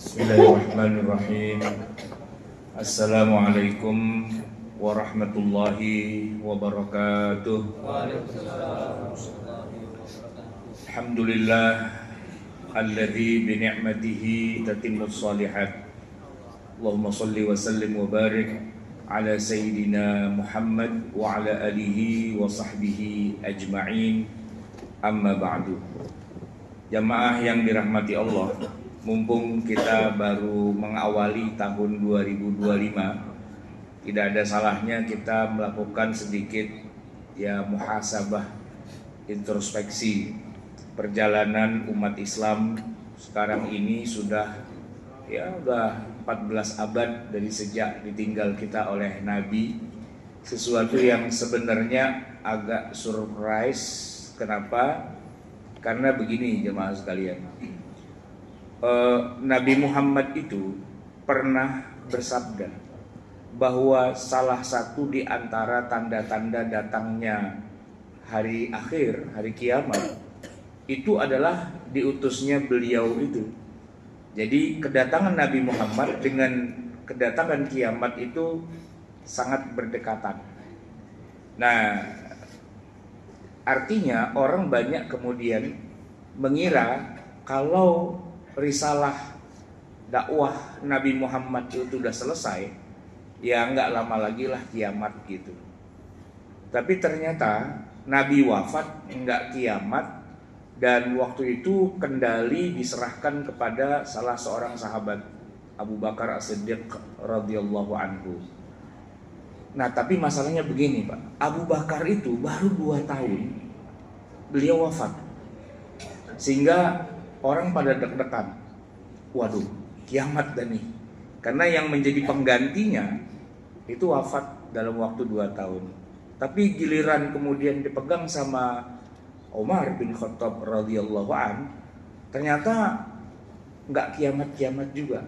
Bismillahirrahmanirrahim. Assalamualaikum warahmatullahi wabarakatuh. Alhamdulillah alladzi bi ni'matihi tatimmus shalihat. Allahumma shalli wa sallim wa barik ala sayyidina Muhammad wa ala alihi wa sahbihi ajma'in. Amma ba'du. Jamaah yang dirahmati Allah, mumpung kita baru mengawali tahun 2025, tidak ada salahnya kita melakukan sedikit muhasabah, introspeksi perjalanan umat Islam sekarang ini. Sudah 14 abad dari sejak ditinggal kita oleh Nabi. Sesuatu yang sebenarnya agak surprise. Kenapa? Karena begini jemaah sekalian, Nabi Muhammad itu pernah bersabda bahwa salah satu di antara tanda-tanda datangnya hari akhir, hari kiamat, itu adalah diutusnya beliau itu. Jadi kedatangan Nabi Muhammad dengan kedatangan kiamat itu sangat berdekatan. Nah, artinya orang banyak kemudian mengira kalau risalah dakwah Nabi Muhammad itu sudah selesai, ya nggak lama lagi lah kiamat gitu. Tapi ternyata Nabi wafat nggak kiamat, dan waktu itu kendali diserahkan kepada salah seorang sahabat, Abu Bakar As-Siddiq radhiyallahu anhu. Nah, tapi masalahnya begini Pak, Abu Bakar itu baru 2 tahun beliau wafat, sehingga orang pada deg-degan, waduh kiamat dah nih, karena yang menjadi penggantinya itu wafat dalam waktu 2 tahun. Tapi giliran kemudian dipegang sama Umar bin Khattab radhiyallahu an, ternyata nggak kiamat-kiamat juga.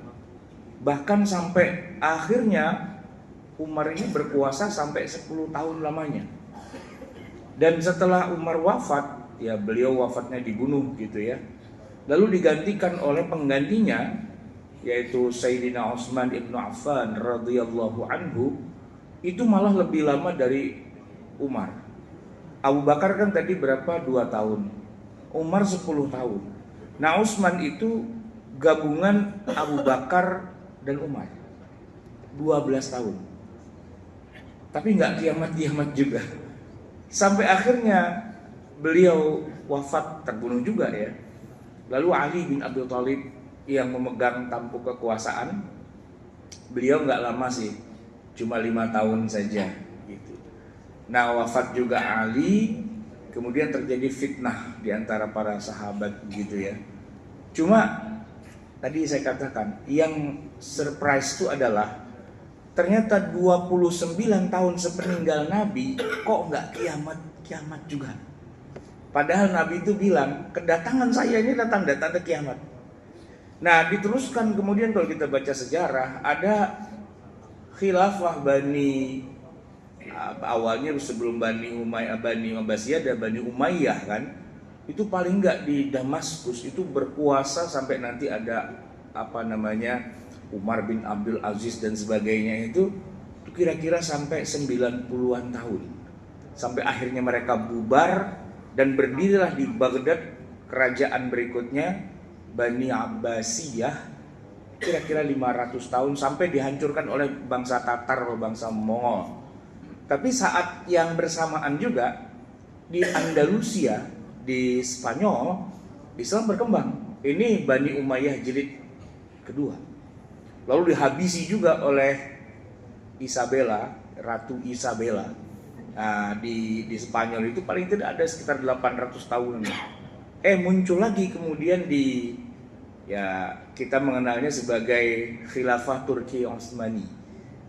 Bahkan sampai akhirnya Umar ini berkuasa sampai 10 tahun lamanya. Dan setelah Umar wafat, ya beliau wafatnya dibunuh gitu ya, lalu digantikan oleh penggantinya, yaitu Sayyidina Utsman ibnu Affan radhiyallahu anhu. Itu malah lebih lama dari Umar. Abu Bakar kan tadi berapa? 2 tahun. Umar 10 tahun. Nah, Utsman itu gabungan Abu Bakar dan Umar, 12 tahun. Tapi nggak kiamat-kiamat juga. Sampai akhirnya beliau wafat, terbunuh juga ya. Lalu Ali bin Abi Thalib yang memegang tampuk kekuasaan, beliau nggak lama sih, cuma 5 tahun saja gitu. Nah, wafat juga Ali, kemudian terjadi fitnah di antara para sahabat gitu ya. Cuma tadi saya katakan, yang surprise itu adalah ternyata 29 tahun sepeninggal Nabi kok nggak kiamat juga. Padahal Nabi itu bilang, kedatangan saya ini adalah tanda-tanda kiamat. Nah, diteruskan kemudian kalau kita baca sejarah, ada khilafah Bani, awalnya sebelum Bani Abbasiyah ada Bani Umayyah kan. Itu paling nggak di Damaskus itu berkuasa sampai nanti ada Umar bin Abdul Aziz dan sebagainya, itu kira-kira sampai 90-an tahun. Sampai akhirnya mereka bubar dan berdirilah di Baghdad kerajaan berikutnya, Bani Abbasiyah, kira-kira 500 tahun sampai dihancurkan oleh bangsa Tatar atau bangsa Mongol. Tapi saat yang bersamaan juga di Andalusia, di Spanyol, Islam berkembang. Ini Bani Umayyah jilid kedua. Lalu dihabisi juga oleh Isabella, Ratu Isabella. Nah, di Spanyol itu paling tidak ada sekitar 800 tahun. Muncul lagi kemudian kita mengenalnya sebagai Khilafah Turki Utsmani,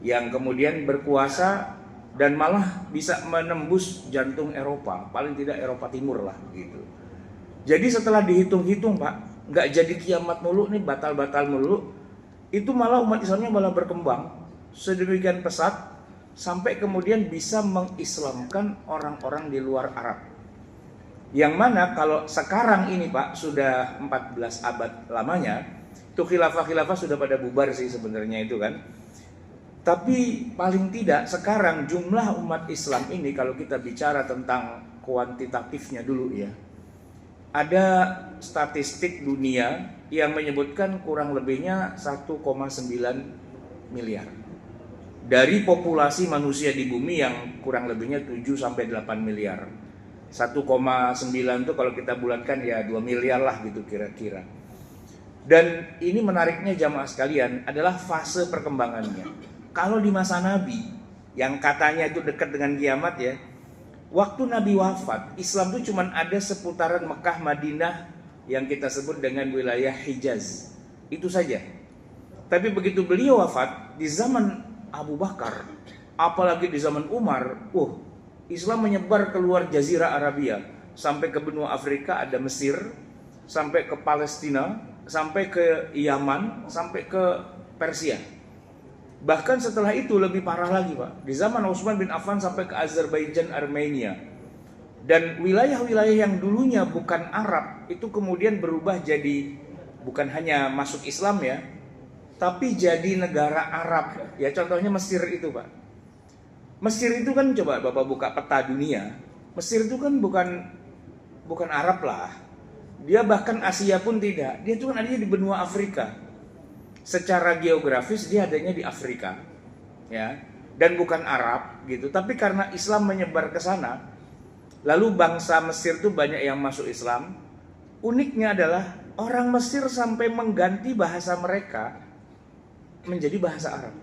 yang kemudian berkuasa dan malah bisa menembus jantung Eropa, paling tidak Eropa Timur lah gitu. Jadi setelah dihitung-hitung Pak, nggak jadi kiamat mulu nih, batal-batal mulu. Itu malah umat Islamnya malah berkembang sedemikian pesat sampai kemudian bisa mengislamkan orang-orang di luar Arab. Yang mana kalau sekarang ini Pak sudah 14 abad lamanya, Itu khilafah-khilafah sudah pada bubar sih sebenarnya itu kan. Tapi paling tidak sekarang jumlah umat Islam ini, kalau kita bicara tentang kuantitatifnya dulu ya, ada statistik dunia yang menyebutkan kurang lebihnya 1,9 miliar. Dari populasi manusia di bumi yang kurang lebihnya 7-8 miliar. 1,9 itu kalau kita bulatkan ya 2 miliar lah gitu kira-kira. Dan ini menariknya jamaah sekalian adalah fase perkembangannya. Kalau di masa Nabi yang katanya itu dekat dengan kiamat ya, waktu Nabi wafat, Islam itu cuma ada seputaran Mekah, Madinah yang kita sebut dengan wilayah Hijaz. Itu saja. Tapi begitu beliau wafat, di zaman Abu Bakar, apalagi di zaman Umar, Islam menyebar keluar Jazirah Arabia. Sampai ke benua Afrika ada Mesir, sampai ke Palestina, sampai ke Yaman, sampai ke Persia. Bahkan setelah itu lebih parah lagi Pak. Di zaman Utsman bin Affan sampai ke Azerbaijan, Armenia. Dan wilayah-wilayah yang dulunya bukan Arab itu kemudian berubah jadi bukan hanya masuk Islam ya, tapi jadi negara Arab. Ya contohnya Mesir itu Pak. Mesir itu kan coba Bapak buka peta dunia. Mesir itu kan bukan Arab lah. Dia bahkan Asia pun tidak. Dia itu kan adanya di benua Afrika. Secara geografis dia adanya di Afrika, ya, dan bukan Arab gitu. Tapi karena Islam menyebar ke sana, lalu bangsa Mesir itu banyak yang masuk Islam. Uniknya adalah orang Mesir sampai mengganti bahasa mereka menjadi bahasa Arab.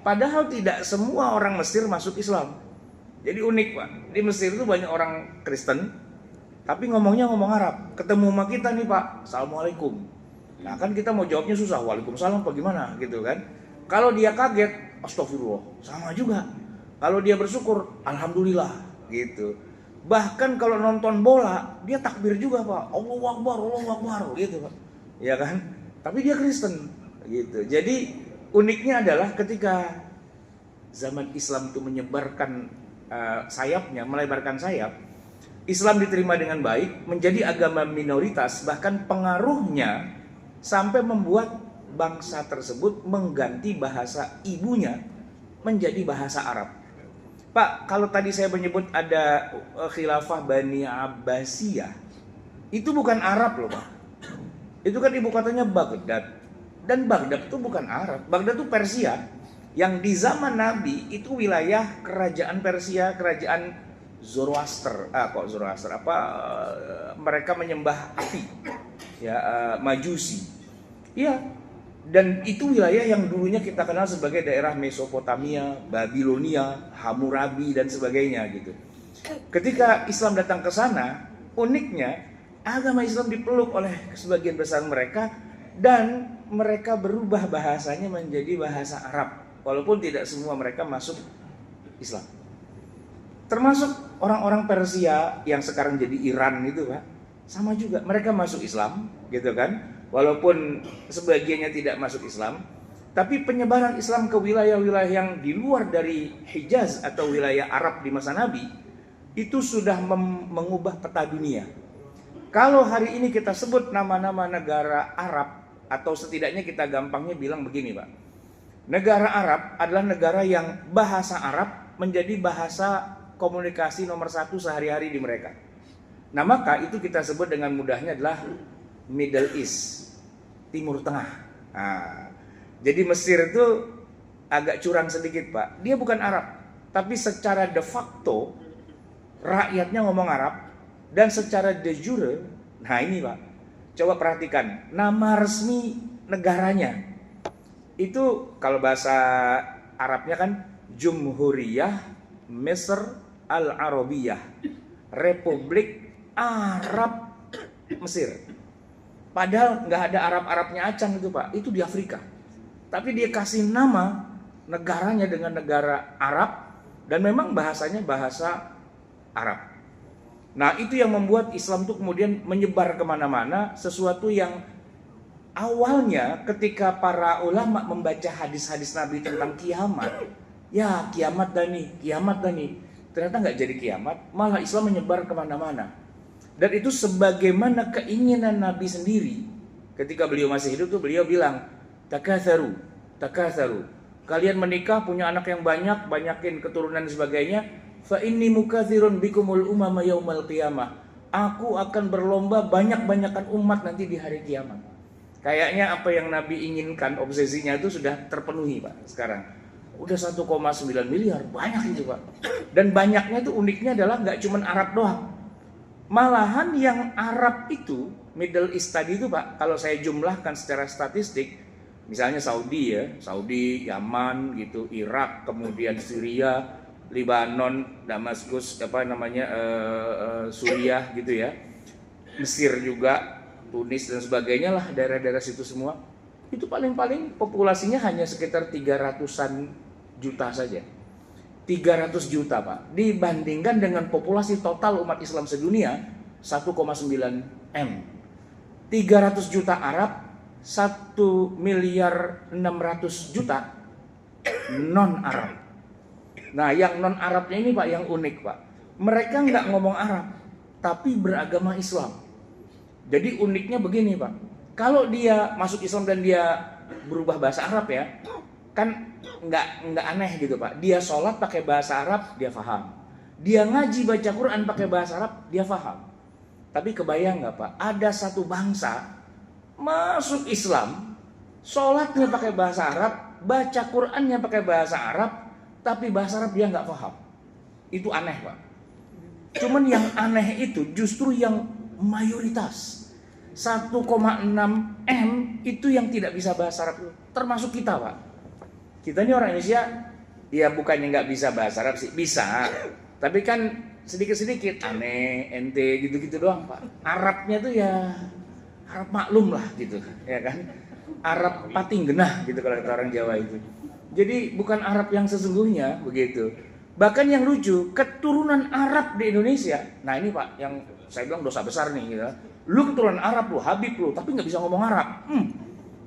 Padahal tidak semua orang Mesir masuk Islam. Jadi unik Pak. Di Mesir itu banyak orang Kristen, tapi ngomongnya ngomong Arab. Ketemu sama kita nih Pak, Assalamualaikum. Nah kan kita mau jawabnya susah, Waalaikumsalam apa gimana gitu kan. Kalau dia kaget, Astagfirullah, sama juga. Kalau dia bersyukur, Alhamdulillah gitu. Bahkan kalau nonton bola, dia takbir juga Pak, Allahu Akbar gitu Pak. Ya kan? Tapi dia Kristen gitu. Jadi uniknya adalah ketika zaman Islam itu menyebarkan sayapnya, melebarkan sayap, Islam diterima dengan baik, menjadi agama minoritas, bahkan pengaruhnya sampai membuat bangsa tersebut mengganti bahasa ibunya menjadi bahasa Arab. Pak, kalau tadi saya menyebut ada khilafah Bani Abbasiyah, itu bukan Arab loh Pak. Itu kan ibu kotanya Baghdad. Dan Baghdad itu bukan Arab. Baghdad itu Persia. Yang di zaman Nabi itu wilayah kerajaan Persia, kerajaan Zoroaster. Mereka menyembah api. Ya, Majusi. Iya. Dan itu wilayah yang dulunya kita kenal sebagai daerah Mesopotamia, Babilonia, Hammurabi dan sebagainya gitu. Ketika Islam datang ke sana, uniknya agama Islam dipeluk oleh sebagian besar mereka dan mereka berubah bahasanya menjadi bahasa Arab, walaupun tidak semua mereka masuk Islam. Termasuk orang-orang Persia yang sekarang jadi Iran itu Pak, sama juga mereka masuk Islam gitu kan. Walaupun sebagiannya tidak masuk Islam, tapi penyebaran Islam ke wilayah-wilayah yang di luar dari Hijaz atau wilayah Arab di masa Nabi itu sudah mengubah peta dunia. Kalau hari ini kita sebut nama-nama negara Arab, atau setidaknya kita gampangnya bilang begini Pak, negara Arab adalah negara yang bahasa Arab menjadi bahasa komunikasi nomor 1 sehari-hari di mereka. Nah maka itu kita sebut dengan mudahnya adalah Middle East, Timur Tengah. Nah, jadi Mesir itu agak curang sedikit Pak. Dia bukan Arab, tapi secara de facto rakyatnya ngomong Arab, dan secara de jure, nah ini Pak, coba perhatikan nama resmi negaranya. Itu kalau bahasa Arabnya kan Jumhuriyah Misr Al-Arabiyah, Republik Arab Mesir. Padahal nggak ada Arab-Arabnya acan itu Pak, itu di Afrika. Tapi dia kasih nama negaranya dengan negara Arab dan memang bahasanya bahasa Arab. Nah itu yang membuat Islam itu kemudian menyebar kemana-mana, sesuatu yang awalnya ketika para ulama membaca hadis-hadis Nabi tentang kiamat, ya kiamat dah nih, ternyata nggak jadi kiamat, malah Islam menyebar kemana-mana. Dan itu sebagaimana keinginan Nabi sendiri ketika beliau masih hidup tuh beliau bilang, takatsaru, takatsaru. Kalian menikah, punya anak yang banyak, banyakin keturunan dan sebagainya. Fa inni mukatsirun bikumul umama yaumal qiyamah. Aku akan berlomba banyak-banyakan umat nanti di hari kiamat. Kayaknya apa yang Nabi inginkan, obsesinya itu sudah terpenuhi Pak sekarang. Udah 1,9 miliar, banyak itu Pak. Dan banyaknya itu uniknya adalah nggak cuma Arab doang. Malahan yang Arab itu, Middle East tadi itu Pak, kalau saya jumlahkan secara statistik, misalnya Saudi ya, Saudi, Yaman gitu, Irak, kemudian Syria, Lebanon, Damaskus, Suriah gitu ya, Mesir juga, Tunis dan sebagainya lah, daerah-daerah situ semua. Itu paling-paling populasinya hanya sekitar 300-an juta saja. 300 juta Pak, dibandingkan dengan populasi total umat Islam sedunia 1,9 M. 300 juta Arab, 1 miliar 600 juta non-Arab. Nah yang non-Arabnya ini Pak yang unik Pak, mereka nggak ngomong Arab tapi beragama Islam. Jadi uniknya begini Pak, kalau dia masuk Islam dan dia berubah bahasa Arab ya, kan nggak aneh gitu Pak. Dia sholat pakai bahasa Arab, dia paham. Dia ngaji baca Quran pakai bahasa Arab, dia paham. Tapi kebayang nggak Pak, ada satu bangsa masuk Islam, sholatnya pakai bahasa Arab, baca Qurannya pakai bahasa Arab, tapi bahasa Arab dia nggak paham. Itu aneh Pak. Cuman yang aneh itu justru yang mayoritas. 1,6 M itu yang tidak bisa bahasa Arab, termasuk kita Pak. Kita ini orang Indonesia, ya bukannya nggak bisa bahasa Arab sih, bisa. Tapi kan sedikit-sedikit, aneh, ente gitu-gitu doang Pak. Arabnya tuh ya Arab maklum lah gitu, ya kan. Arab pating genah gitu kalau kata orang Jawa itu. Jadi bukan Arab yang sesungguhnya begitu. Bahkan yang lucu, keturunan Arab di Indonesia. Nah ini Pak, yang saya bilang dosa besar nih gitu. Lu keturunan Arab lu, Habib lu, tapi nggak bisa ngomong Arab.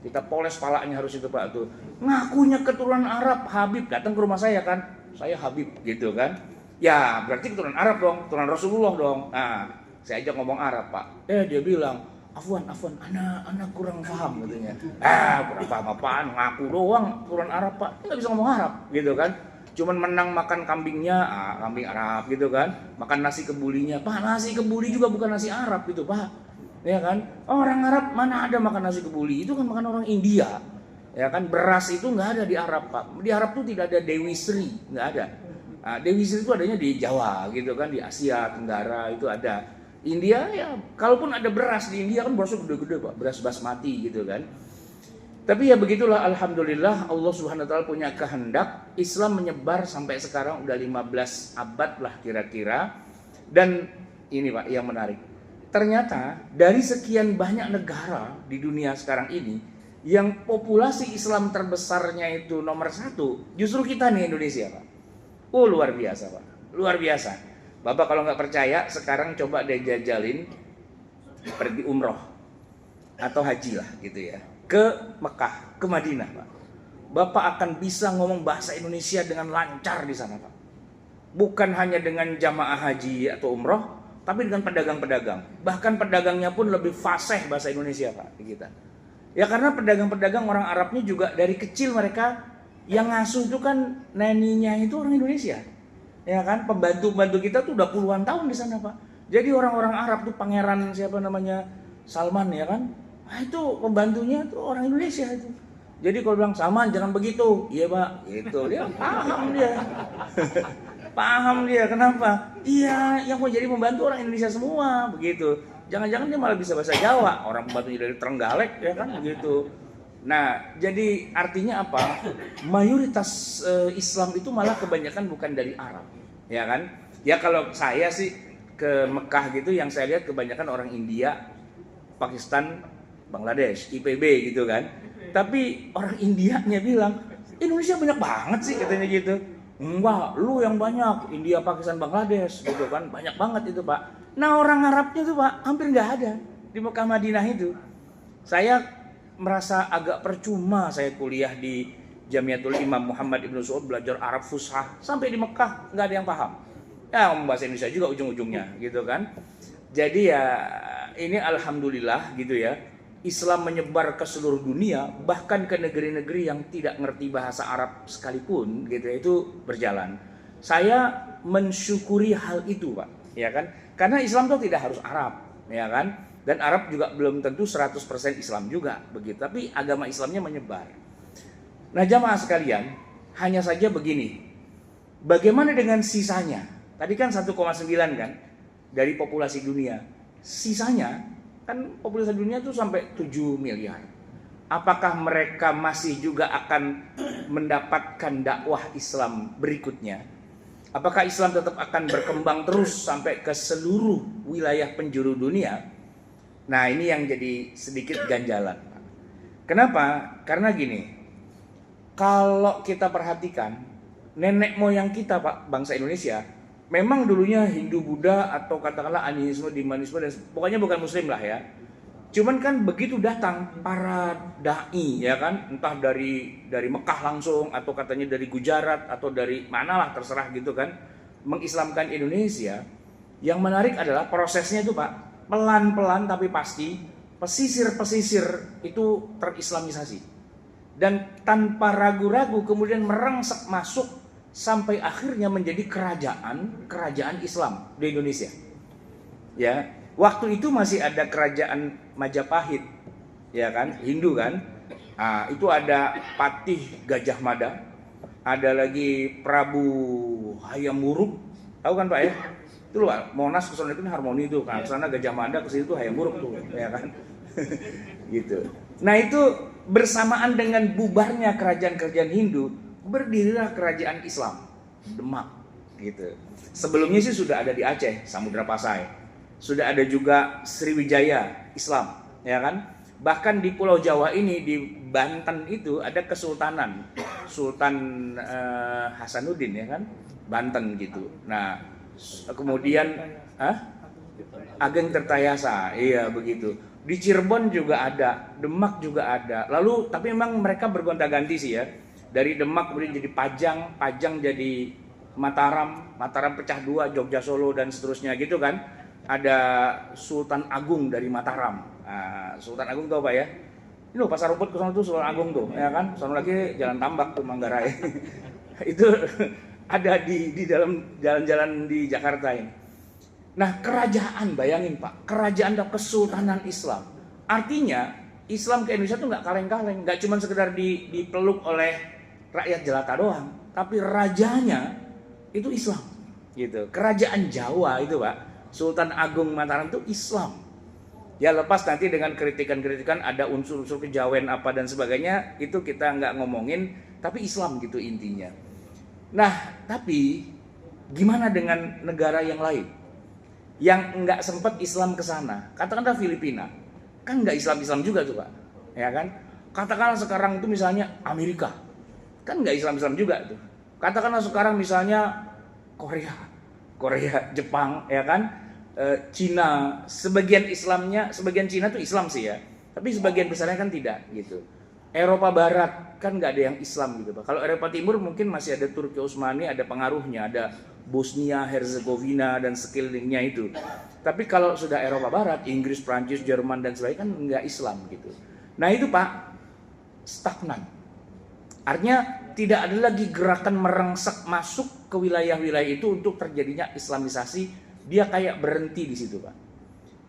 Kita poles palanya harus itu Pak tuh. Ngakunya keturunan Arab, Habib datang ke rumah saya kan, saya Habib gitu kan. Ya berarti keturunan Arab dong, keturunan Rasulullah dong. Nah saya ajak ngomong Arab Pak. Dia bilang, Afwan, anak kurang paham katanya. Kurang paham apaan, ngaku doang keturunan Arab Pak. Nggak bisa ngomong Arab gitu kan. Cuman menang makan kambingnya, kambing Arab gitu kan. Makan nasi kebulinya, Pak nasi kebuli juga bukan nasi Arab gitu Pak. Ya kan, orang Arab mana ada makan nasi kebuli, itu kan makan orang India. Ya kan, beras itu nggak ada di Arab Pak. Di Arab tuh tidak ada Dewi Sri, nggak ada. Nah, Dewi Sri itu adanya di Jawa gitu kan, di Asia Tenggara itu ada. India ya, kalaupun ada beras di India kan berasnya gede-gede Pak, beras basmati gitu kan. Tapi ya begitulah, alhamdulillah Allah Subhanahu wa taala punya kehendak, Islam menyebar sampai sekarang udah 15 abad lah kira-kira. Dan ini Pak yang menarik. Ternyata dari sekian banyak negara di dunia sekarang ini, yang populasi Islam terbesarnya itu nomor 1, justru kita nih Indonesia Pak. Luar biasa Pak, luar biasa. Bapak kalau nggak percaya, sekarang coba deh jajalin pergi umroh atau haji lah gitu ya, ke Mekah, ke Madinah Pak. Bapak akan bisa ngomong bahasa Indonesia dengan lancar di sana Pak. Bukan hanya dengan jamaah haji atau umroh, tapi dengan pedagang-pedagang. Bahkan pedagangnya pun lebih fasih bahasa Indonesia Pak di kita. Ya karena pedagang-pedagang orang Arabnya juga dari kecil mereka yang ngasuh itu kan neninya itu orang Indonesia. Ya kan, pembantu-pembantu kita tuh udah puluhan tahun di sana Pak. Jadi orang-orang Arab tuh pangeran siapa namanya Salman ya kan. Nah, itu pembantunya tuh orang Indonesia itu. Jadi kalau bilang Salman jangan begitu, iya Pak, gitu. Dia paham dia. Paham dia, kenapa? Iya, yang mau jadi pembantu orang Indonesia semua, begitu. Jangan-jangan dia malah bisa bahasa Jawa, orang pembantunya dari Trenggalek, ya kan, begitu. Nah, jadi artinya apa? Mayoritas Islam itu malah kebanyakan bukan dari Arab, ya kan? Ya kalau saya sih ke Mekah gitu, yang saya lihat kebanyakan orang India, Pakistan, Bangladesh, IPB gitu kan. Tapi orang Indianya bilang, Indonesia banyak banget sih katanya gitu. Enggak, lu yang banyak, India, Pakistan, Bangladesh gitu kan, banyak banget itu Pak. Nah orang Arabnya tuh Pak, hampir nggak ada di Mekah Madinah itu. Saya merasa agak percuma saya kuliah di Jamiatul Imam Muhammad Ibn Saud belajar Arab Fushah, sampai di Mekah nggak ada yang paham. Ya bahasa Indonesia juga ujung-ujungnya gitu kan. Jadi ya ini alhamdulillah gitu ya. Islam menyebar ke seluruh dunia, bahkan ke negeri-negeri yang tidak ngerti bahasa Arab sekalipun, gitu ya, itu berjalan. Saya mensyukuri hal itu, Pak, ya kan? Karena Islam itu tidak harus Arab, ya kan? Dan Arab juga belum tentu 100% Islam juga, begitu. Tapi agama Islamnya menyebar. Nah, jamaah sekalian, hanya saja begini. Bagaimana dengan sisanya? Tadi kan 1,9 kan dari populasi dunia. Sisanya kan populasi dunia itu sampai 7 miliar. Apakah mereka masih juga akan mendapatkan dakwah Islam berikutnya? Apakah Islam tetap akan berkembang terus sampai ke seluruh wilayah penjuru dunia? Nah, ini yang jadi sedikit ganjalan. Kenapa? Karena gini, kalau kita perhatikan, nenek moyang kita, Pak, bangsa Indonesia, memang dulunya Hindu, Buddha, atau katakanlah animisme, dimanisme, dan pokoknya bukan Muslim lah ya. Cuman kan begitu datang para dai, ya kan, entah dari Mekah langsung, atau katanya dari Gujarat, atau dari manalah terserah gitu kan, mengislamkan Indonesia. Yang menarik adalah prosesnya itu, Pak, pelan-pelan tapi pasti pesisir-pesisir itu terislamisasi. Dan tanpa ragu-ragu kemudian merangsek masuk sampai akhirnya menjadi kerajaan Islam di Indonesia. Ya, waktu itu masih ada kerajaan Majapahit, ya kan, Hindu kan. Nah, itu ada Patih Gajah Mada, ada lagi Prabu Hayam Wuruk, tahu kan Pak ya? Itu loh, Monas ke sana itu harmoni itu kan, sana Gajah Mada, ke situ Hayam Wuruk tuh, ya kan. Gitu. Nah, itu bersamaan dengan bubarnya kerajaan-kerajaan Hindu, berdirilah kerajaan Islam, Demak, gitu. Sebelumnya sih sudah ada di Aceh, Samudra Pasai. Sudah ada juga Sriwijaya Islam, ya kan? Bahkan di Pulau Jawa ini, di Banten itu ada kesultanan, Sultan Hasanuddin, ya kan? Banten gitu. Nah, kemudian Ageng Tirtayasa, iya begitu. Di Cirebon juga ada, Demak juga ada. Lalu tapi memang mereka bergonta-ganti sih ya. Dari Demak kemudian jadi Pajang jadi Mataram, Mataram pecah dua, Jogja Solo dan seterusnya gitu kan. Ada Sultan Agung dari Mataram. Nah, Sultan Agung tahu Pak ya? Ini loh Pasar Rumput ke sana tuh Sultan Agung tuh, ya kan? Sono lagi Jalan Tambak tuh Manggarai. Itu ada di dalam jalan-jalan di Jakarta ini. Nah, kerajaan, bayangin Pak, kerajaan dan kesultanan Islam. Artinya Islam ke Indonesia tuh nggak kaleng-kaleng, nggak cuma sekedar dipeluk oleh rakyat jelata doang, tapi rajanya itu Islam, gitu. Kerajaan Jawa itu Pak, Sultan Agung Mataram itu Islam. Ya lepas nanti dengan kritikan-kritikan ada unsur-unsur kejawen apa dan sebagainya, itu kita nggak ngomongin, tapi Islam gitu intinya. Nah, tapi gimana dengan negara yang lain? Yang nggak sempat Islam ke sana, katakanlah Filipina, kan nggak Islam juga tuh Pak, ya kan? Katakanlah sekarang itu misalnya Amerika, kan nggak Islam juga tuh. Katakanlah sekarang misalnya Korea, Jepang, ya kan? Cina, sebagian Islamnya, sebagian Cina tuh Islam sih ya, tapi sebagian besarnya kan tidak gitu. Eropa Barat kan nggak ada yang Islam gitu Pak. Kalau Eropa Timur mungkin masih ada Turki Utsmani, ada pengaruhnya, ada Bosnia, Herzegovina dan sekelilingnya itu. Tapi kalau sudah Eropa Barat, Inggris, Prancis, Jerman dan sebagainya kan nggak Islam gitu. Nah itu Pak, stagnan. Artinya tidak ada lagi gerakan merangsek masuk ke wilayah-wilayah itu untuk terjadinya Islamisasi. Dia kayak berhenti di situ Pak.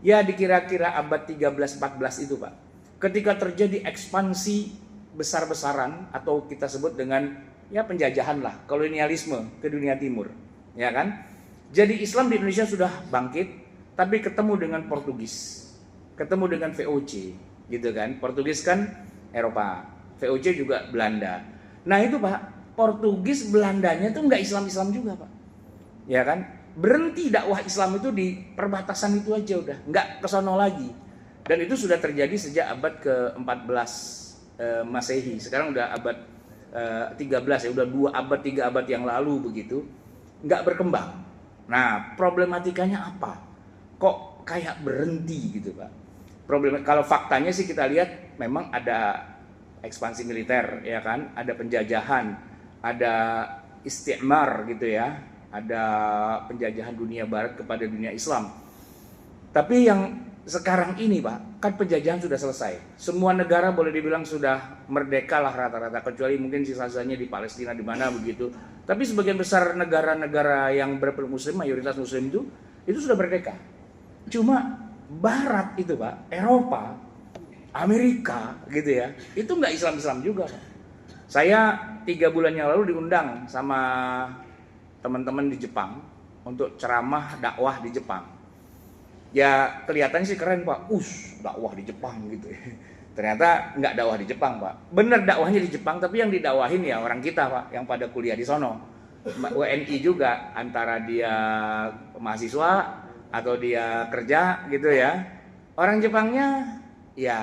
Ya di kira-kira abad 13-14 itu Pak. Ketika terjadi ekspansi besar-besaran atau kita sebut dengan ya penjajahan lah, kolonialisme ke dunia timur. Ya kan? Jadi Islam di Indonesia sudah bangkit, tapi ketemu dengan Portugis, ketemu dengan VOC, gitu kan? Portugis kan Eropa, VOC juga Belanda. Nah itu Pak, Portugis Belandanya tuh nggak Islam juga Pak, ya kan? Berhenti dakwah Islam itu di perbatasan itu aja udah, nggak ke sono lagi. Dan itu sudah terjadi sejak abad ke-14 Masehi. Sekarang udah abad 13 ya, udah 2 abad 3 abad yang lalu begitu. Nggak berkembang. Nah, problematikanya apa? Kok kayak berhenti gitu, Pak? Kalau faktanya sih kita lihat memang ada ekspansi militer, ya kan? Ada penjajahan, ada istimar gitu ya. Ada penjajahan dunia barat kepada dunia Islam. Tapi yang sekarang ini Pak, kan penjajahan sudah selesai. Semua negara boleh dibilang sudah merdeka lah rata-rata, kecuali mungkin sisa-sisanya di Palestina di mana begitu. Tapi sebagian besar negara-negara yang bermuslim, mayoritas muslim itu sudah merdeka. Cuma Barat itu Pak, Eropa, Amerika gitu ya, itu nggak Islam-Islam juga Pak. Saya 3 bulan yang lalu diundang sama teman-teman di Jepang untuk ceramah dakwah di Jepang. Ya kelihatannya sih keren Pak, dakwah di Jepang gitu. Ternyata nggak dakwah di Jepang Pak. Bener dakwahnya di Jepang, tapi yang didakwahin ya orang kita Pak, yang pada kuliah di sono. WNI juga, antara dia mahasiswa atau dia kerja gitu ya. Orang Jepangnya ya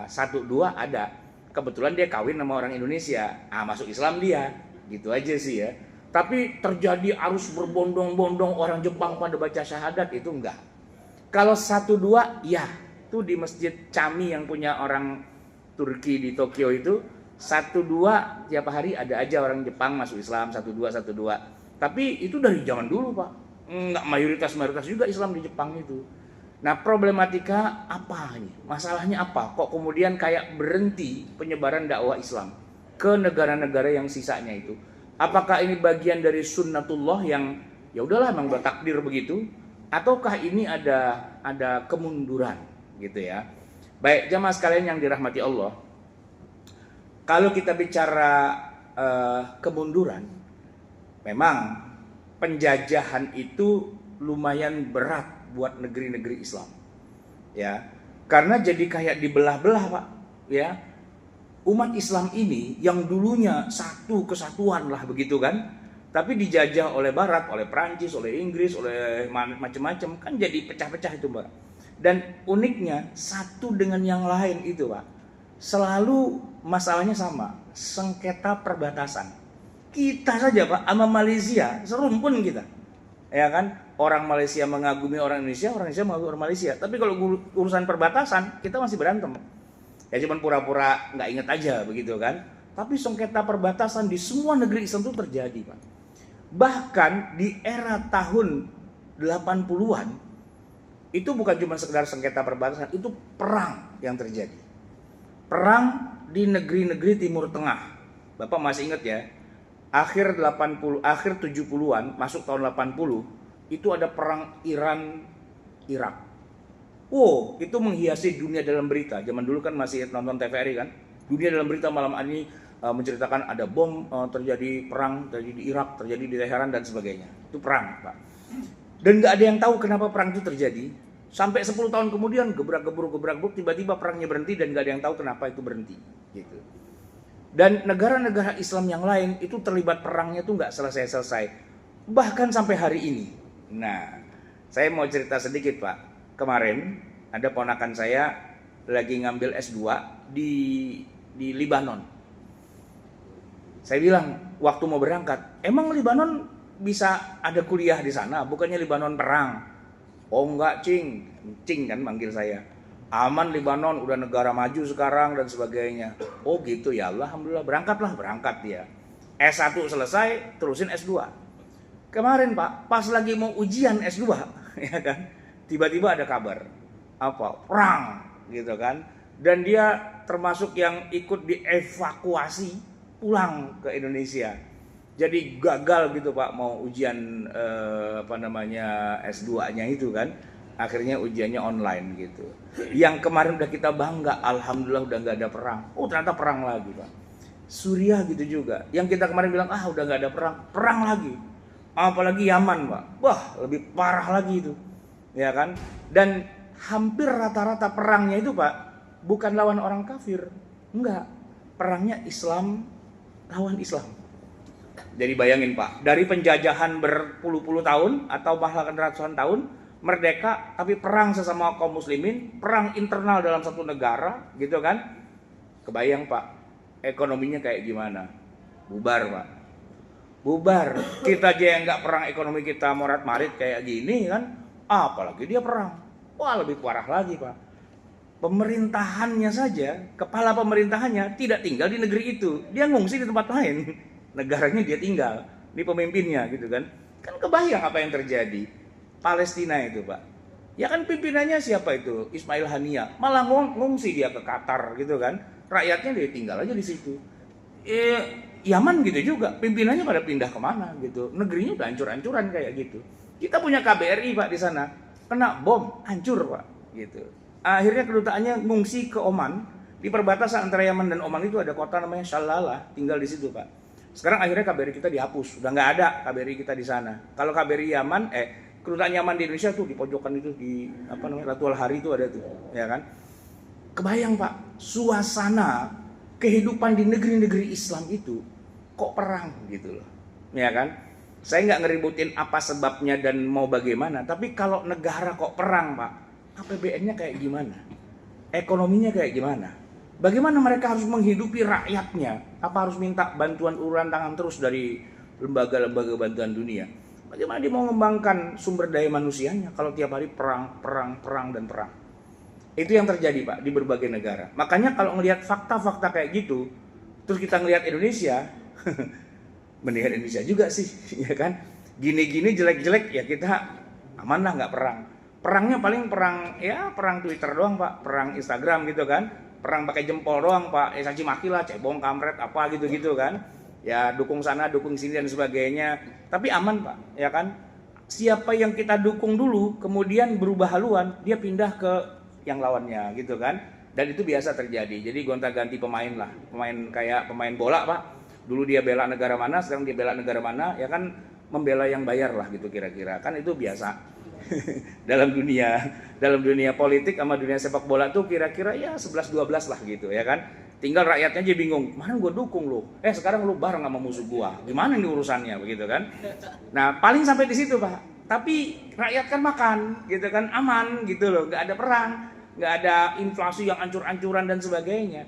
1-2 ada. Kebetulan dia kawin sama orang Indonesia, masuk Islam dia, gitu aja sih ya. Tapi terjadi arus berbondong-bondong orang Jepang pada baca syahadat itu enggak. Kalau 1-2 ya, itu di Masjid Chami yang punya orang Turki di Tokyo itu 1-2 tiap hari ada aja orang Jepang masuk Islam 1-2. Tapi itu dari zaman dulu Pak, enggak mayoritas juga Islam di Jepang itu. Nah problematika apa ini? Masalahnya apa? Kok kemudian kayak berhenti penyebaran dakwah Islam ke negara-negara yang sisanya itu? Apakah ini bagian dari sunnatullah yang ya udahlah memang bertakdir begitu, ataukah ini ada kemunduran gitu ya? Baik jamaah sekalian yang dirahmati Allah, kalau kita bicara kemunduran, memang penjajahan itu lumayan berat buat negeri-negeri Islam, ya, karena jadi kayak dibelah-belah Pak, ya. Umat Islam ini yang dulunya satu kesatuan lah begitu kan, tapi dijajah oleh Barat, oleh Prancis, oleh Inggris, oleh macam-macam, kan jadi pecah-pecah itu Pak. Dan uniknya satu dengan yang lain itu Pak, selalu masalahnya sama, sengketa perbatasan. Kita saja Pak sama Malaysia serumpun kita, ya kan. Orang Malaysia mengagumi orang Indonesia mengagumi orang Malaysia. Tapi kalau urusan perbatasan kita masih berantem. Ya cuman pura-pura nggak inget aja begitu kan. Tapi sengketa perbatasan di semua negeri Islam itu terjadi Pak. Bahkan di era tahun 80-an itu bukan cuma sekedar sengketa perbatasan, itu perang yang terjadi. Perang di negeri-negeri Timur Tengah. Bapak masih ingat ya? Akhir 70-an masuk tahun 80 itu ada perang Iran-Irak. Wow, itu menghiasi dunia dalam berita. Zaman dulu kan masih nonton TVRI kan. Dunia dalam berita malam ini menceritakan ada bom terjadi, perang terjadi di Irak, terjadi di Teheran dan sebagainya. Itu perang, Pak. Dan nggak ada yang tahu kenapa perang itu terjadi. Sampai 10 tahun kemudian gebrak-gebruk tiba-tiba perangnya berhenti dan nggak ada yang tahu kenapa itu berhenti. Gitu. Dan negara-negara Islam yang lain itu terlibat perangnya itu nggak selesai-selesai. Bahkan sampai hari ini. Nah, saya mau cerita sedikit Pak. Kemarin ada ponakan saya lagi ngambil S2 di Libanon. Saya bilang waktu mau berangkat, emang Libanon bisa ada kuliah di sana? Bukannya Libanon perang? Oh enggak Cing kan manggil saya. Aman Libanon, udah negara maju sekarang dan sebagainya. Oh gitu ya, alhamdulillah berangkat dia. S1 selesai, terusin S2. Kemarin Pak, pas lagi mau ujian S2, ya kan, tiba-tiba ada kabar, perang, gitu kan, dan dia termasuk yang ikut dievakuasi pulang ke Indonesia. Jadi gagal gitu Pak, mau ujian S2-nya itu kan, akhirnya ujiannya online gitu. Yang kemarin udah kita bangga, alhamdulillah udah nggak ada perang, ternyata perang lagi Pak. Suriah gitu juga, yang kita kemarin bilang udah nggak ada perang lagi. Apalagi Yaman Pak, wah lebih parah lagi itu, ya kan. Dan hampir rata-rata perangnya itu Pak bukan lawan orang kafir, enggak, perangnya Islam lawan Islam. Jadi bayangin Pak, dari penjajahan berpuluh-puluh tahun atau bahkan ratusan tahun merdeka, tapi perang sesama kaum muslimin, perang internal dalam satu negara, gitu kan. Kebayang Pak, ekonominya kayak gimana? Bubar Pak. Bubar. Kita aja yang nggak perang, ekonomi kita morat-marit kayak gini kan, apalagi dia perang. Wah lebih parah lagi Pak. Pemerintahannya saja, kepala pemerintahannya tidak tinggal di negeri itu, dia ngungsi di tempat lain. Negaranya dia tinggal, ini pemimpinnya gitu kan. Kan kebayang apa yang terjadi. Palestina itu Pak, Ya kan pimpinannya siapa itu? Ismail Haniah. Malah ngungsi dia ke Qatar gitu kan. Rakyatnya dia tinggal aja di situ. Yaman gitu juga. Pimpinannya pada pindah kemana gitu. Negerinya udah hancur-hancuran kayak gitu. Kita punya KBRI Pak di sana. Kena bom, hancur Pak. Gitu. Akhirnya kedutaannya ngungsi ke Oman. Di perbatasan antara Yaman dan Oman itu ada kota namanya Salalah. Tinggal di situ Pak. Sekarang akhirnya KBRI kita dihapus. Udah nggak ada KBRI kita di sana. Kalau KBRI Yaman, kedutaan Yaman di Indonesia tuh di pojokan itu di Ratu Al-Hari itu ada tuh, ya kan? Kebayang Pak, suasana kehidupan di negeri-negeri Islam itu kok perang gitu loh, ya kan? Saya nggak ngeributin apa sebabnya dan mau bagaimana, tapi kalau negara kok perang Pak, APBN-nya kayak gimana? Ekonominya kayak gimana? Bagaimana mereka harus menghidupi rakyatnya? Apa harus minta bantuan uluran tangan terus dari lembaga-lembaga bantuan dunia? Bagaimana dia mau mengembangkan sumber daya manusianya kalau tiap hari perang, dan perang? Itu yang terjadi Pak di berbagai negara. Makanya kalau ngelihat fakta-fakta kayak gitu, terus kita ngelihat Indonesia, mendingan Indonesia juga sih, ya kan? Gini-gini jelek-jelek ya kita aman lah nggak perang. Perangnya paling perang Twitter doang Pak, perang Instagram gitu kan, perang pakai jempol doang Pak, caci maki lah, cebong, kampret, apa gitu-gitu kan. Ya dukung sana, dukung sini dan sebagainya. Tapi aman Pak, ya kan? Siapa yang kita dukung dulu, kemudian berubah haluan, dia pindah ke yang lawannya gitu kan. Dan itu biasa terjadi. Jadi gonta-ganti pemain lah. Kayak pemain bola Pak. Dulu dia bela negara mana, sekarang dia bela negara mana, ya kan membela yang bayar lah gitu kira-kira. Kan itu biasa. dalam dunia politik sama dunia sepak bola tuh kira-kira ya 11-12 lah gitu ya kan. Tinggal rakyatnya aja bingung, mana gue dukung lu, sekarang lu bareng sama musuh gua, gimana ini urusannya begitu kan. Nah paling sampai di situ Pak, tapi rakyat kan makan gitu kan, aman gitu loh, nggak ada perang, nggak ada inflasi yang ancur-ancuran dan sebagainya.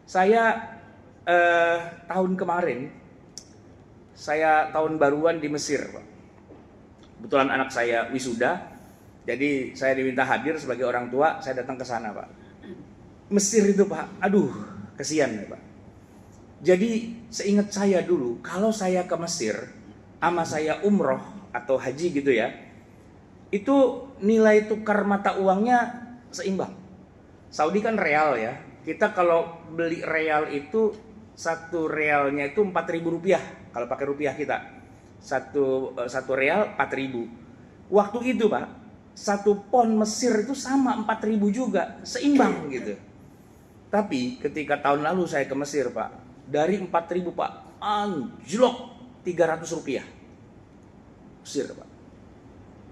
Saya tahun kemarin, saya tahun baruan di Mesir Pak. Kebetulan anak saya wisuda, jadi saya diminta hadir sebagai orang tua, saya datang ke sana Pak. Mesir itu Pak, aduh kesian ya Pak. Jadi seingat saya dulu, kalau saya ke Mesir, sama saya umroh atau haji gitu ya, itu nilai tukar mata uangnya seimbang. Saudi kan real ya, kita kalau beli real itu satu realnya itu 4.000 rupiah kalau pakai rupiah kita. Satu real 4.000. Waktu itu Pak, satu pon Mesir itu sama 4.000 juga, seimbang gitu. Tapi ketika tahun lalu saya ke Mesir Pak, dari 4.000 Pak, anjlok 300 rupiah. Mesir Pak.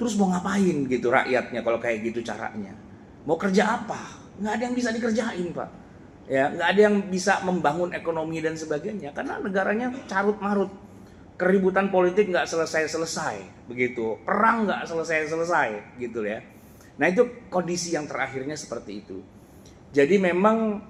Terus mau ngapain gitu rakyatnya kalau kayak gitu caranya? Mau kerja apa? Nggak ada yang bisa dikerjain Pak. Ya, nggak ada yang bisa membangun ekonomi dan sebagainya karena negaranya carut marut. Keributan politik nggak selesai-selesai begitu, perang nggak selesai-selesai gitu ya. Nah itu kondisi yang terakhirnya seperti itu. Jadi memang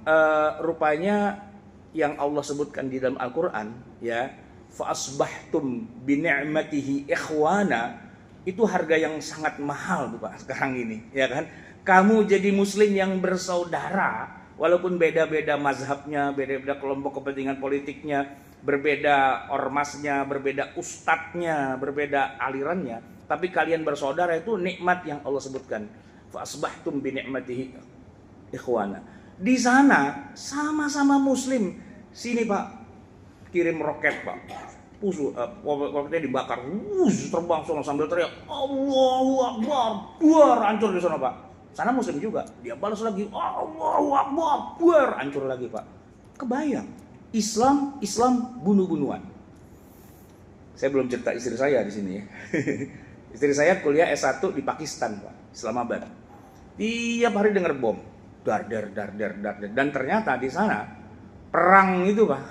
rupanya yang Allah sebutkan di dalam Al-Quran ya, fa asbahtum bi ni'matihi ikhwana, itu harga yang sangat mahal tuh Pak sekarang ini ya kan. Kamu jadi muslim yang bersaudara walaupun beda-beda mazhabnya, beda-beda kelompok kepentingan politiknya, berbeda ormasnya, berbeda ustadznya, berbeda alirannya, tapi kalian bersaudara, itu nikmat yang Allah sebutkan. Fa asbahtum bi ni'matihi ikhwana. Di sana sama-sama muslim. Sini Pak, kirim roket Pak. Roketnya dibakar, terbang sana sambil teriak Allahu Akbar, buar, hancur di sana Pak. Sana muslim juga, dia balas lagi Allahu Akbar, buar, hancur lagi Pak. Kebayang, Islam bunuh-bunuhan. Saya belum cerita istri saya di sini. Istri saya kuliah S1 di Pakistan Pak, Islamabad. Tiap hari dengar bom, dar. Dan ternyata di sana perang itu Pak,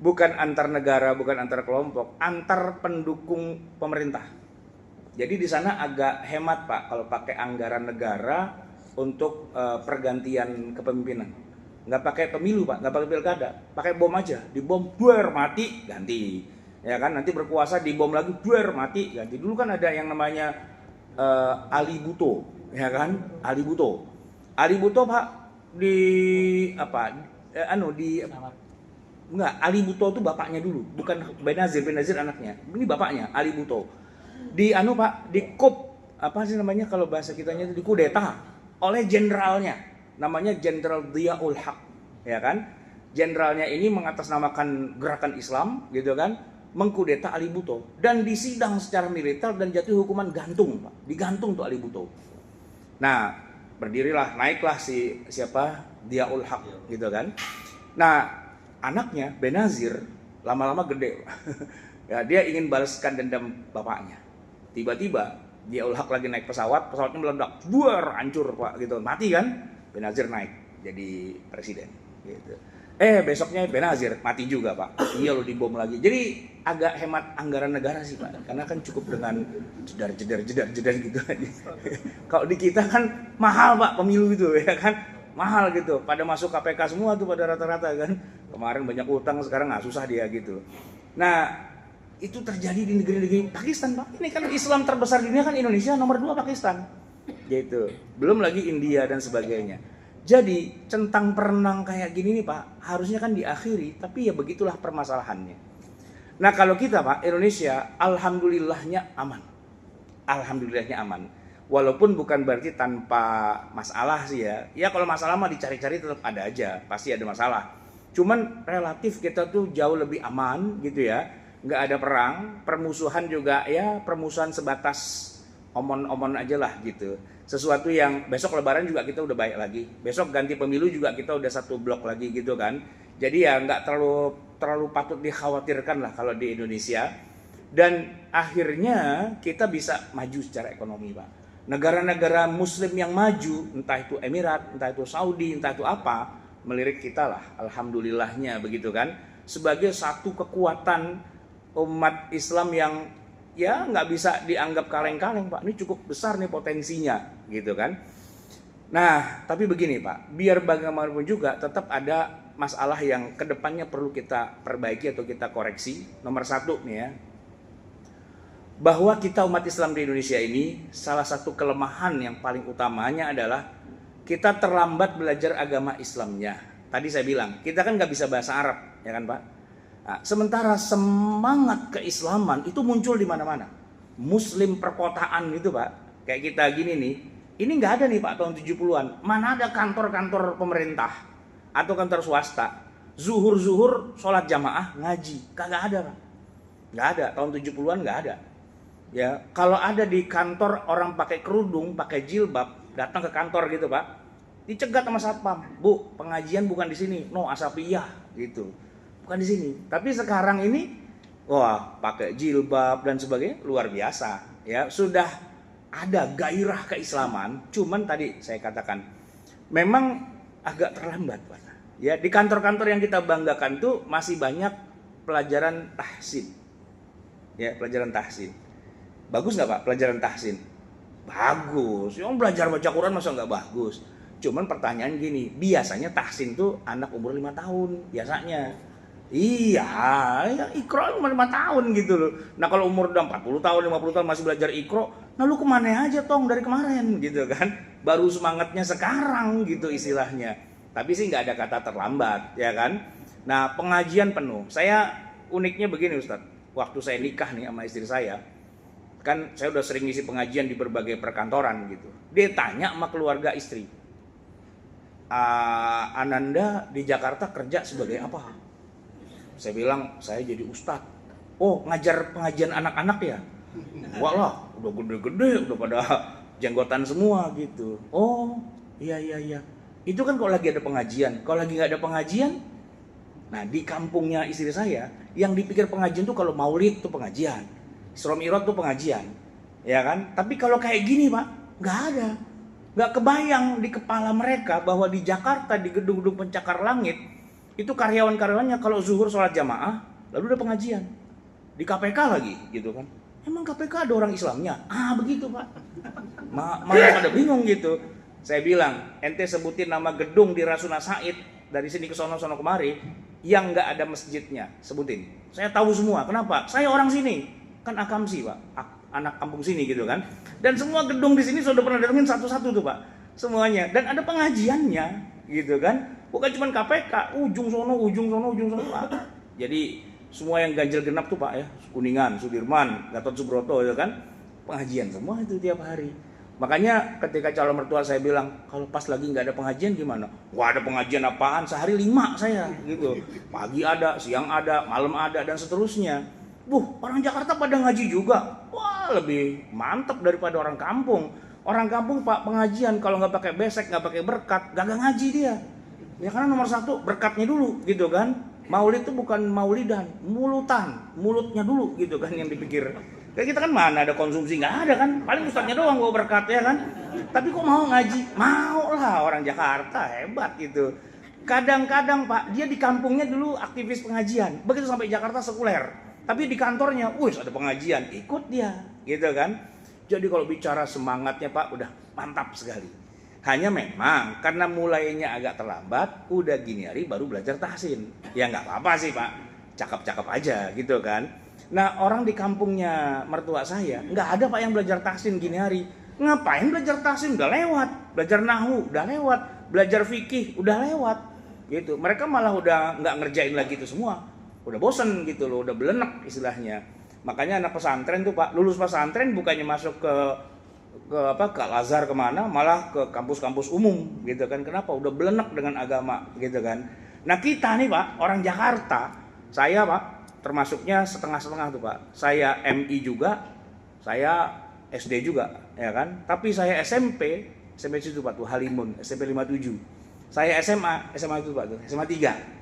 bukan antar negara, bukan antar kelompok, antar pendukung pemerintah. Jadi di sana agak hemat Pak kalau pakai anggaran negara untuk pergantian kepemimpinan. Nggak pakai pemilu Pak, nggak pakai pilkada, pakai bom aja, dibom, buar, mati, ganti. Ya kan, nanti berkuasa dibom lagi, buar, mati, ganti. Dulu kan ada yang namanya Ali Bhutto, ya kan, Ali Bhutto Pak enggak, Ali Bhutto itu bapaknya dulu, bukan Benazir anaknya. Ini bapaknya Ali Bhutto. Di Pak, di KUB apa sih namanya kalau bahasa kitanya itu dikudeta oleh jenderalnya, namanya Jenderal Dhiaul Haq, ya kan? Jenderalnya ini mengatasnamakan gerakan Islam, gitu kan, mengkudeta Ali Bhutto dan disidang secara militer dan jatuh hukuman gantung, Pak. Digantung tuh Ali Bhutto. Nah, berdirilah, naiklah siapa Dhiaul Haq, gitu kan. Nah, anaknya Benazir lama-lama gede. Ya, dia ingin balaskan dendam bapaknya. Tiba-tiba Dhiaul Haq lagi naik pesawatnya meledak, buar, hancur Pak, gitu. Mati kan? Benazir naik jadi presiden, gitu. Besoknya Benazir mati juga Pak. Iya lo dibom lagi. Jadi agak hemat anggaran negara sih Pak, karena kan cukup dengan jedar gitu aja. Kalau di kita kan mahal Pak pemilu itu, ya kan? Mahal gitu. Pada masuk KPK semua tuh pada rata-rata kan. Kemarin banyak utang, sekarang nggak susah dia gitu. Nah, itu terjadi di negeri-negeri Pakistan Pak. Ini kan Islam terbesar di dunia kan Indonesia, nomor 2 Pakistan. Gitu. Belum lagi India dan sebagainya. Jadi centang perenang kayak gini nih Pak, harusnya kan diakhiri, tapi ya begitulah permasalahannya. Nah, kalau kita Pak, Indonesia alhamdulillahnya aman. Alhamdulillahnya aman. Walaupun bukan berarti tanpa masalah sih ya. Ya kalau masalah mah dicari-cari tetap ada aja, pasti ada masalah. Cuman relatif kita tuh jauh lebih aman gitu ya. Nggak ada perang, permusuhan juga ya permusuhan sebatas omon-omon aja lah gitu. Sesuatu yang besok lebaran juga kita udah baik lagi. Besok ganti pemilu juga kita udah satu blok lagi gitu kan. Jadi ya nggak terlalu patut dikhawatirkan lah kalau di Indonesia. Dan akhirnya kita bisa maju secara ekonomi Pak. Negara-negara muslim yang maju, entah itu Emirat, entah itu Saudi, entah itu apa, melirik kita lah, alhamdulillahnya begitu kan. Sebagai satu kekuatan umat Islam yang ya nggak bisa dianggap kaleng-kaleng Pak. Ini cukup besar nih potensinya gitu kan. Nah tapi begini Pak, biar bagaimanapun juga tetap ada masalah yang kedepannya perlu kita perbaiki atau kita koreksi. Nomor 1 nih ya, bahwa kita umat Islam di Indonesia ini salah satu kelemahan yang paling utamanya adalah kita terlambat belajar agama Islamnya. Tadi saya bilang kita kan nggak bisa bahasa Arab, ya kan Pak? Nah, sementara semangat keislaman itu muncul di mana-mana. Muslim perkotaan itu Pak, kayak kita gini nih, ini nggak ada nih Pak tahun 70-an. Mana ada kantor-kantor pemerintah atau kantor swasta zuhur sholat jamaah ngaji, kagak ada Pak. Nggak ada, tahun 70-an nggak ada. Ya, kalau ada di kantor orang pakai kerudung, pakai jilbab, datang ke kantor gitu Pak, dicegat sama satpam. Bu, pengajian bukan di sini, no asapiyah gitu. Bukan di sini. Tapi sekarang ini wah, pakai jilbab dan sebagainya luar biasa. Ya, sudah ada gairah keislaman, cuman tadi saya katakan memang agak terlambat Pak. Ya, di kantor-kantor yang kita banggakan tuh masih banyak pelajaran tahsin. Ya, pelajaran tahsin. Bagus nggak Pak pelajaran tahsin? Bagus. Yang belajar baca Quran masa nggak bagus? Cuman pertanyaan gini, biasanya tahsin tuh anak umur 5 tahun biasanya. Iya, ya Iqra umur 5 tahun gitu loh. Nah kalau umur udah 40 tahun, 50 tahun masih belajar Iqra, nah lu kemana aja Tong dari kemarin gitu kan? Baru semangatnya sekarang gitu istilahnya. Tapi sih nggak ada kata terlambat, ya kan? Nah pengajian penuh. Saya uniknya begini Ustadz, waktu saya nikah nih sama istri saya, kan saya udah sering ngisi pengajian di berbagai perkantoran gitu. Dia tanya sama keluarga istri, Ananda di Jakarta kerja sebagai apa? Saya bilang saya jadi ustadz. Oh ngajar pengajian anak-anak ya? Walah udah gede-gede, udah pada jenggotan semua gitu. Oh iya. Itu kan kalau lagi ada pengajian. Kalau lagi nggak ada pengajian, nah di kampungnya istri saya yang dipikir pengajian tuh kalau maulid tuh pengajian, Isra Mi'raj tuh pengajian, ya kan? Tapi kalau kayak gini Pak, nggak ada, nggak kebayang di kepala mereka bahwa di Jakarta di gedung-gedung pencakar langit itu karyawan-karyawannya kalau zuhur sholat jamaah, lalu ada pengajian di KPK lagi, gitu kan? Emang KPK ada orang Islamnya? Begitu Pak. Malah pada bingung gitu. Saya bilang, ente sebutin nama gedung di Rasuna Said dari sini ke sono kemari yang nggak ada masjidnya, sebutin. Saya tahu semua. Kenapa? Saya orang sini. Kan akamsi Pak, anak kampung sini gitu kan. Dan semua gedung di sini sudah pernah datengin satu-satu tuh Pak, semuanya. Dan ada pengajiannya gitu kan. Bukan cuma KPK, ujung sono Pak. Jadi semua yang ganjil genap tuh Pak ya, Kuningan, Sudirman, Gatot Subroto ya kan. pengajian semua itu tiap hari. Makanya ketika calon mertua saya bilang, kalau pas lagi nggak ada pengajian gimana? Wah, ada pengajian apaan? Sehari 5 saya gitu. Pagi ada, siang ada, malam ada, dan seterusnya. Orang Jakarta pada ngaji juga. Wah, lebih mantap daripada orang kampung. Orang kampung Pak pengajian kalau nggak pakai besek, nggak pakai berkat, gagal ngaji dia. Ya karena nomor satu berkatnya dulu gitu kan. Maulid itu bukan maulidan, mulutnya dulu gitu kan yang dipikir. Kayak kita kan mana ada konsumsi, nggak ada kan, paling ustadznya doang gue berkat ya kan. Tapi kok mau ngaji? Mau lah, orang Jakarta hebat gitu. Kadang-kadang Pak, dia di kampungnya dulu aktivis pengajian, begitu sampai Jakarta sekuler. Tapi di kantornya, ada pengajian, ikut dia gitu kan. Jadi kalau bicara semangatnya Pak, udah mantap sekali. Hanya memang karena mulainya agak terlambat, udah gini hari baru belajar tahsin. Ya nggak apa-apa sih Pak, cakep-cakep aja gitu kan. Nah orang di kampungnya mertua saya nggak ada Pak yang belajar tahsin gini hari. Ngapain belajar tahsin? Udah lewat. Belajar nahu udah lewat. Belajar fikih udah lewat. Gitu. Mereka malah udah nggak ngerjain lagi itu semua. Udah bosen gitu loh, udah belenek istilahnya. Makanya anak pesantren tuh Pak, lulus pesantren bukannya masuk ke Al-Azhar kemana, malah ke kampus-kampus umum gitu kan. Kenapa? Udah belenek dengan agama gitu kan. Nah kita nih Pak, orang Jakarta, saya Pak termasuknya setengah-setengah tuh Pak. Saya MI juga, saya SD juga, ya kan. Tapi saya SMP itu Pak tuh Halimun, SMP 57. Saya SMA itu Pak tuh, SMA 3.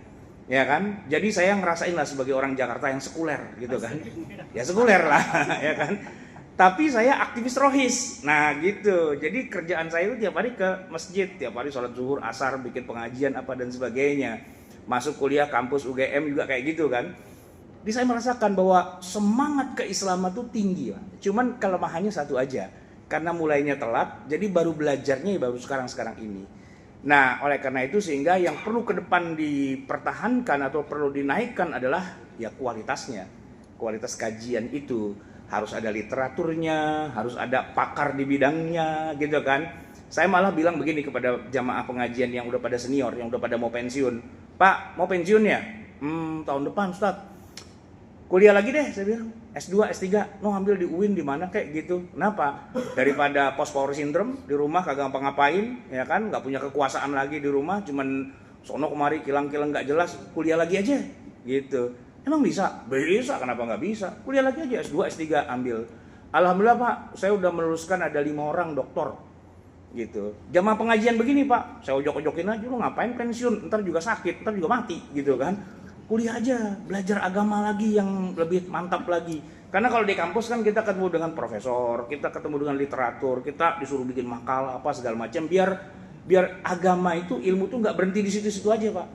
Ya kan. Jadi saya ngerasain lah sebagai orang Jakarta yang sekuler gitu kan. Ya sekuler lah, ya kan. Tapi saya aktivis rohis. Nah gitu. Jadi kerjaan saya itu tiap hari ke masjid, tiap hari sholat zuhur, asar, bikin pengajian apa dan sebagainya. Masuk kuliah kampus UGM juga kayak gitu kan. Jadi saya merasakan bahwa semangat keislaman itu tinggi Pak. Cuman kelemahannya satu aja. Karena mulainya telat, jadi baru belajarnya baru sekarang ini. Nah oleh karena itu sehingga yang perlu ke depan dipertahankan atau perlu dinaikkan adalah ya kualitasnya. Kualitas kajian itu. Harus ada literaturnya, harus ada pakar di bidangnya gitu kan. Saya malah bilang begini kepada jamaah pengajian yang udah pada senior, yang udah pada mau pensiun. Pak, mau pensiun ya? Tahun depan Ustaz. Kuliah lagi deh, saya bilang. S2, S3, ambil di UIN di mana kayak gitu. Kenapa? Daripada post power syndrome di rumah kagak ngapa-ngapain, ya kan? Nggak punya kekuasaan lagi di rumah, cuman sono kemari kilang-kilang nggak jelas. Kuliah lagi aja, gitu. Emang bisa? Bisa, kenapa nggak bisa? Kuliah lagi aja, S2, S3 ambil. Alhamdulillah Pak, saya udah meluluskan ada 5 orang doktor. Gitu. Jamaah pengajian begini Pak, saya ojok-ojokin aja, lu ngapain pensiun? Ntar juga sakit, ntar juga mati, gitu kan. Kuliah aja, belajar agama lagi yang lebih mantap lagi. Karena kalau di kampus kan kita ketemu dengan profesor, kita ketemu dengan literatur, kita disuruh bikin makalah apa segala macam biar agama itu ilmu tuh nggak berhenti di situ-situ aja Pak.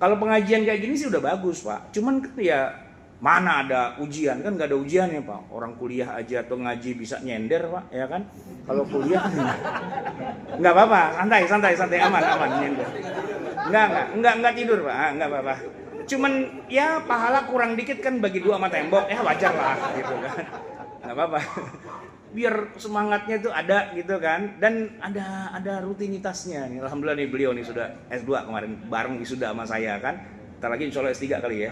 Kalau pengajian kayak gini sih udah bagus Pak. Cuman ya mana ada ujian, kan nggak ada ujiannya Pak. Orang kuliah aja atau ngaji bisa nyender Pak, ya kan? Kalau kuliah nggak apa-apa, santai aman nyender. Nggak tidur Pak, nggak apa-apa. Cuman ya pahala kurang dikit kan bagi 2 sama tembok, ya wajar lah gitu kan. Nggak apa-apa. Biar semangatnya tuh ada gitu kan, dan ada rutinitasnya nih. Alhamdulillah nih beliau nih sudah S2 kemarin bareng wisuda sama saya kan. Ntar lagi insya Allah S3 kali ya.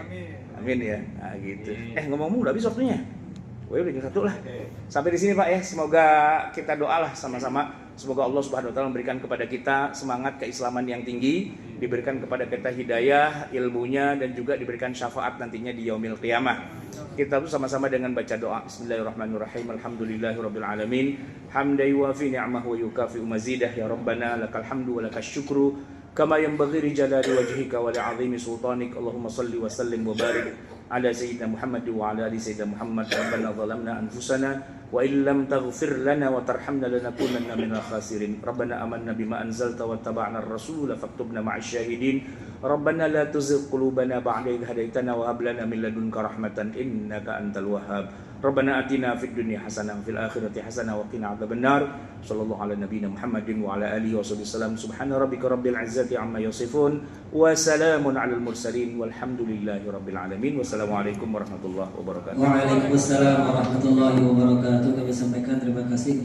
Amin ya. Nah, gitu. Ngomong-ngomong udah habis waktunya. Udah jam 1 lah. Sampai di sini Pak ya. Semoga kita doalah sama-sama. Semoga Allah Subhanahu wa taala memberikan kepada kita semangat keislaman yang tinggi, diberikan kepada kita hidayah, ilmunya, dan juga diberikan syafaat nantinya di yaumil qiyamah. Kita tuh sama-sama dengan baca doa Bismillahirrahmanirrahim. Alhamdulillahirabbil alamin. Hamdan yuwafi ni'amahu wa yukafi'u mazidah. Ya Rabbana lakal hamdu wa lakas syukru kama yanbaghi li jalali wajhika wa li'azimi sultanik. Allahumma salli wa sallim wa barik ala sayyidina Muhammad wa ala ali sayyidina Muhammad. Rabbana zalamna anfusana wa illam taghfir lana wa tarhamna lanakunanna minal khasirin. Rabbana amanna bima anzalta wa taba'na ar-rasula faktubna ma'asy syahidin. Rabbana la tuzigh qulubana ba'da idh hadaitana wa hab lana min ladunka rahmatan innaka antal wahhab. Rabbana atina fid dunya hasanah wa fil akhirati hasanah wa qina adzabannar. Sallallahu ala nabiyyina Muhammadin wa ala alihi wasallam. Subhana rabbika rabbil izzati amma yasifun wa salamun alal mursalin walhamdulillahi rabbil alamin. Wassalamualaikum warahmatullahi wabarakatuh. Waalaikumsalam warahmatullahi wabarakatuh. Kami sampaikan terima kasih